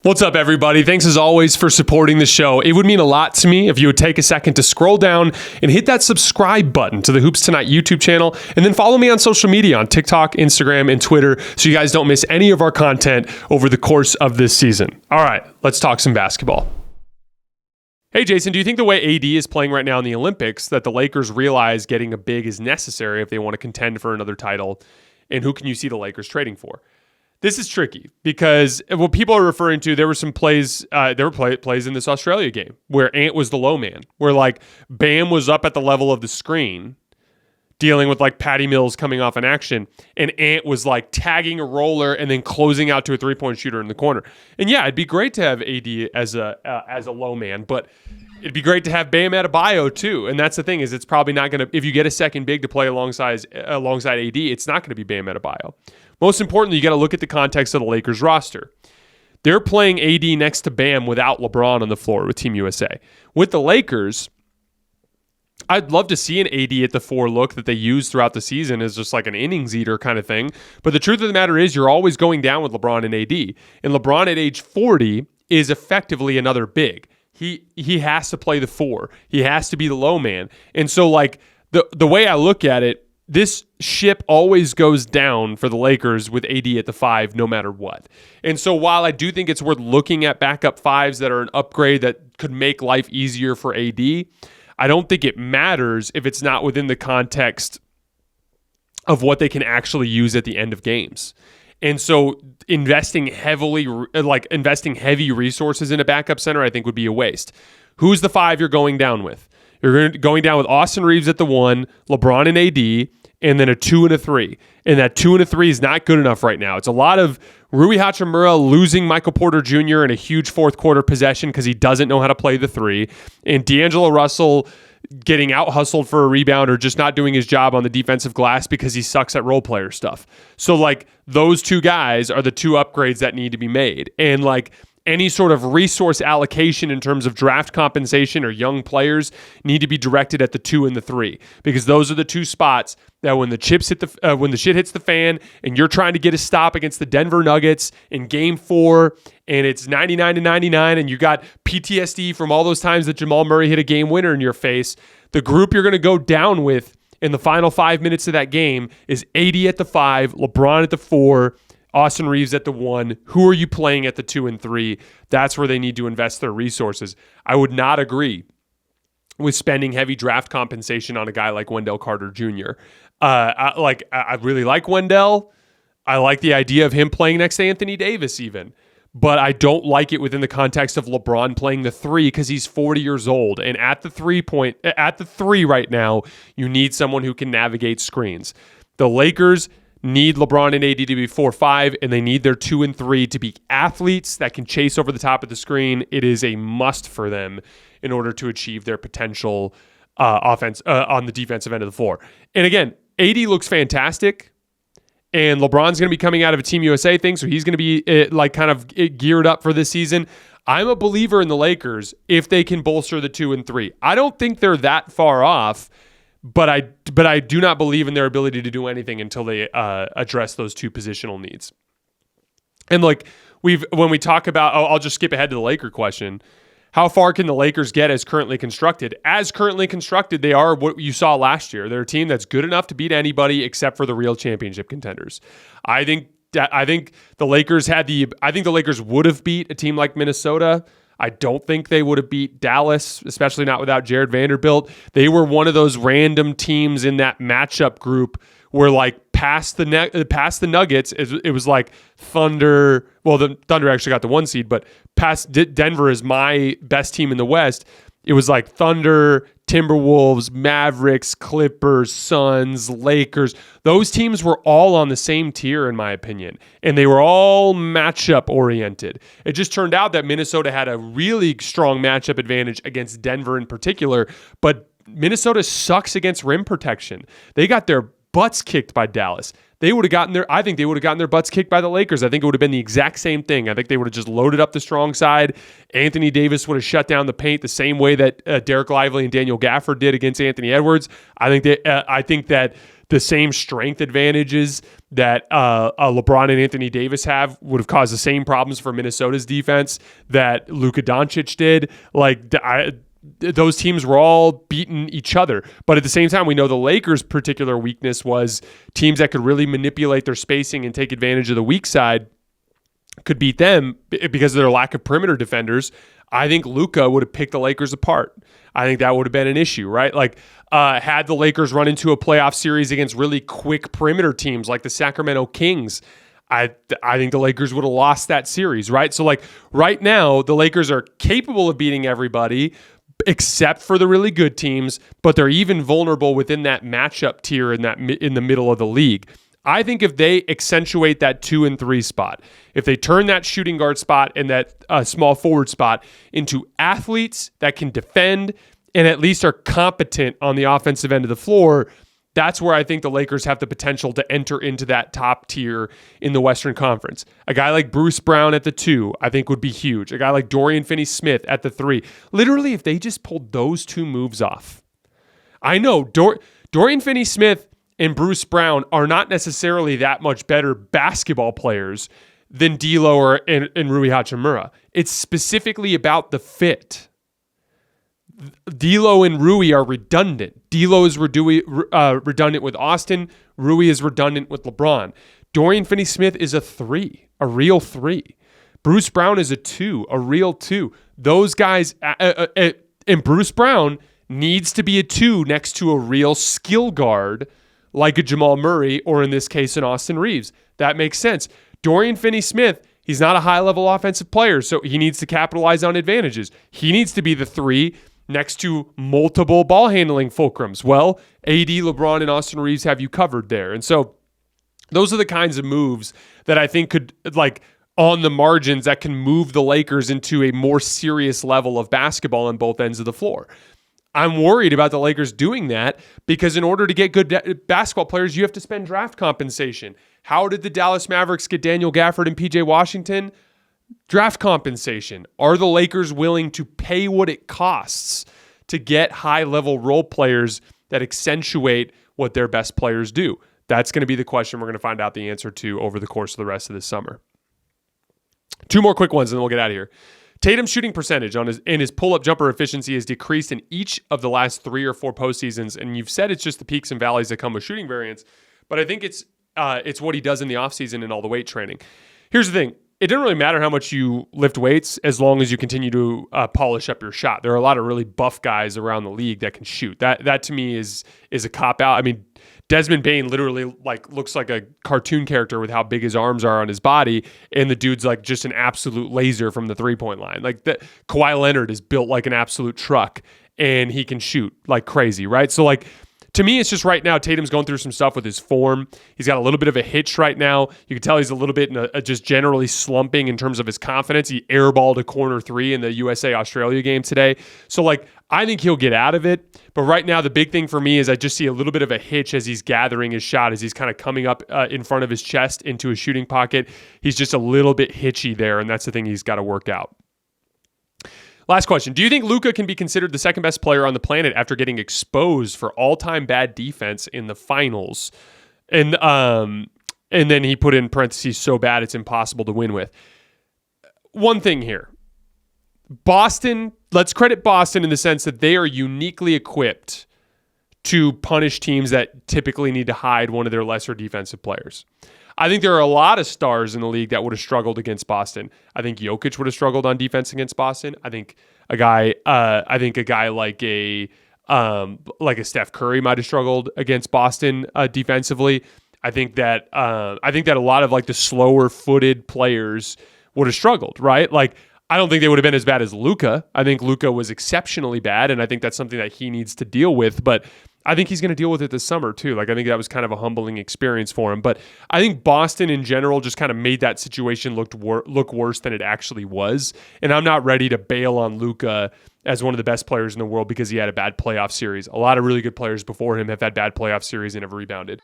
What's up, everybody? Thanks as always for supporting the show. It would mean a lot to me if you would take a second to scroll down and hit that subscribe button to the Hoops Tonight YouTube channel, and then follow me on social media on TikTok, Instagram, and Twitter so you guys don't miss any of our content over the course of this season. All right, let's talk some basketball. Hey, Jason, do you think the way AD is playing right now in the Olympics that the Lakers realize getting a big is necessary if they want to contend for another title? And who can you see the Lakers trading for? This is tricky because what people are referring to, there were some plays, plays in this Australia game where Ant was the low man, where like Bam was up at the level of the screen dealing with like Patty Mills coming off an action, and Ant was like tagging a roller and then closing out to a three-point shooter in the corner. And yeah, it'd be great to have AD as a low man, but it'd be great to have Bam Adebayo too. And that's the thing, is it's probably not going to, if you get a second big to play alongside AD, it's not going to be Bam Adebayo. Most importantly, you got to look at the context of the Lakers roster. They're playing AD next to Bam without LeBron on the floor with Team USA. With the Lakers, I'd love to see an AD at the 4 look that they use throughout the season as just like an innings eater kind of thing. But the truth of the matter is you're always going down with LeBron and AD. And LeBron at age 40 is effectively another big. He has to play the 4. He has to be the low man. And so like the way I look at it, this ship always goes down for the Lakers with AD at the 5 no matter what. And so while I do think it's worth looking at backup 5s that are an upgrade that could make life easier for AD, I don't think it matters if it's not within the context of what they can actually use at the end of games. And so investing heavy resources in a backup center, I think would be a waste. Who's the 5 you're going down with? You're going down with Austin Reaves at the 1, LeBron and AD, and then a 2 and a 3. And that 2 and a 3 is not good enough right now. It's a lot of Rui Hachimura losing Michael Porter Jr. in a huge fourth quarter possession because he doesn't know how to play the 3, and D'Angelo Russell getting out-hustled for a rebound or just not doing his job on the defensive glass because he sucks at role player stuff. So, like, those 2 guys are the 2 upgrades that need to be made. And, like, any sort of resource allocation in terms of draft compensation or young players need to be directed at the 2 and the 3, because those are the 2 spots that when the shit hits the fan and you're trying to get a stop against the Denver Nuggets in Game 4 and it's 99-99 and you got PTSD from all those times that Jamal Murray hit a game winner in your face, the group you're going to go down with in the final 5 minutes of that game is AD at the 5, LeBron at the 4, Austin Reaves at the 1. Who are you playing at the 2 and 3? That's where they need to invest their resources. I would not agree with spending heavy draft compensation on a guy like Wendell Carter Jr. I really like Wendell. I like the idea of him playing next to Anthony Davis even. But I don't like it within the context of LeBron playing the 3 because he's 40 years old. And at the 3 right now, you need someone who can navigate screens. The Lakers need LeBron and AD to be 4-5, and they need their 2 and 3 to be athletes that can chase over the top of the screen. It is a must for them in order to achieve their potential offense on the defensive end of the floor. And again, AD looks fantastic, and LeBron's going to be coming out of a Team USA thing, so he's going to be kind of geared up for this season. I'm a believer in the Lakers if they can bolster the 2 and 3. I don't think they're that far off, but I do not believe in their ability to do anything until they address those 2 positional needs. And like when we talk about, I'll just skip ahead to the Laker question. How far can the Lakers get as currently constructed? As currently constructed, they are what you saw last year. They're a team that's good enough to beat anybody except for the real championship contenders. I think the Lakers would have beat a team like Minnesota. I don't think they would have beat Dallas, especially not without Jared Vanderbilt. They were one of those random teams in that matchup group where, like, past the Nuggets, it was like Thunder. Well, the Thunder actually got the 1 seed, but past Denver is my best team in the West. It was like Thunder, Timberwolves, Mavericks, Clippers, Suns, Lakers. Those teams were all on the same tier, in my opinion, and they were all matchup oriented. It just turned out that Minnesota had a really strong matchup advantage against Denver in particular, but Minnesota sucks against rim protection. They got their butts kicked by Dallas. I think they would have gotten their butts kicked by the Lakers. I think it would have been the exact same thing. I think they would have just loaded up the strong side. Anthony Davis would have shut down the paint the same way that Derek Lively and Daniel Gafford did against Anthony Edwards. I think that the same strength advantages that LeBron and Anthony Davis have would have caused the same problems for Minnesota's defense that Luka Doncic did. Like, those teams were all beating each other. But at the same time, we know the Lakers' particular weakness was teams that could really manipulate their spacing and take advantage of the weak side could beat them because of their lack of perimeter defenders. I think Luka would have picked the Lakers apart. I think that would have been an issue, right? Like, had the Lakers run into a playoff series against really quick perimeter teams like the Sacramento Kings, I think the Lakers would have lost that series, right? So, like, right now, the Lakers are capable of beating everybody except for the really good teams, but they're even vulnerable within that matchup tier in the middle of the league. I think if they accentuate that 2 and 3 spot, if they turn that shooting guard spot and that small forward spot into athletes that can defend and at least are competent on the offensive end of the floor, that's where I think the Lakers have the potential to enter into that top tier in the Western Conference. A guy like Bruce Brown at the 2, I think would be huge. A guy like Dorian Finney-Smith at the 3. Literally, if they just pulled those 2 moves off. I know Dorian Finney-Smith and Bruce Brown are not necessarily that much better basketball players than D'Lo and Rui Hachimura. It's specifically about the fit. D'Lo and Rui are redundant. D'Lo is redundant with Austin. Rui is redundant with LeBron. Dorian Finney-Smith is a 3, a real 3. Bruce Brown is a 2, a real 2. Those guys, and Bruce Brown needs to be a 2 next to a real skill guard like a Jamal Murray, or in this case, an Austin Reaves. That makes sense. Dorian Finney-Smith, he's not a high-level offensive player, so he needs to capitalize on advantages. He needs to be the 3 next to multiple ball-handling fulcrums. Well, AD, LeBron, and Austin Reaves have you covered there. And so those are the kinds of moves that I think could, like, on the margins, that can move the Lakers into a more serious level of basketball on both ends of the floor. I'm worried about the Lakers doing that because in order to get good basketball players, you have to spend draft compensation. How did the Dallas Mavericks get Daniel Gafford and PJ Washington? Draft compensation. Are the Lakers willing to pay what it costs to get high-level role players that accentuate what their best players do? That's going to be the question we're going to find out the answer to over the course of the rest of this summer. 2 more quick ones and then we'll get out of here. Tatum's shooting percentage and his pull-up jumper efficiency has decreased in each of the last 3 or 4 postseasons, and you've said it's just the peaks and valleys that come with shooting variance, but I think it's what he does in the offseason and all the weight training. Here's the thing. It doesn't really matter how much you lift weights as long as you continue to polish up your shot. There are a lot of really buff guys around the league that can shoot. That to me is a cop-out. I mean, Desmond Bane literally looks like a cartoon character with how big his arms are on his body, and the dude's like just an absolute laser from the three-point line. Like Kawhi Leonard is built like an absolute truck, and he can shoot like crazy, right? So like to me, it's just right now Tatum's going through some stuff with his form. He's got a little bit of a hitch right now. You can tell he's a little bit just generally slumping in terms of his confidence. He airballed a corner 3 in the USA-Australia game today. So like I think he'll get out of it. But right now, the big thing for me is I just see a little bit of a hitch as he's gathering his shot, as he's kind of coming up in front of his chest into a shooting pocket. He's just a little bit hitchy there, and that's the thing he's got to work out. Last question. Do you think Luka can be considered the second best player on the planet after getting exposed for all-time bad defense in the finals? And then he put in parentheses, so bad it's impossible to win with. One thing here. Boston, let's credit Boston in the sense that they are uniquely equipped to punish teams that typically need to hide one of their lesser defensive players. I think there are a lot of stars in the league that would have struggled against Boston. I think Jokic would have struggled on defense against Boston. I think a guy like a Steph Curry might have struggled against Boston defensively. I think that a lot of like the slower footed players would have struggled, right? Like I don't think they would have been as bad as Luka. I think Luka was exceptionally bad, and I think that's something that he needs to deal with. But I think he's going to deal with it this summer too. Like I think that was kind of a humbling experience for him. But I think Boston in general just kind of made that situation look worse than it actually was. And I'm not ready to bail on Luka as one of the best players in the world because he had a bad playoff series. A lot of really good players before him have had bad playoff series and have rebounded.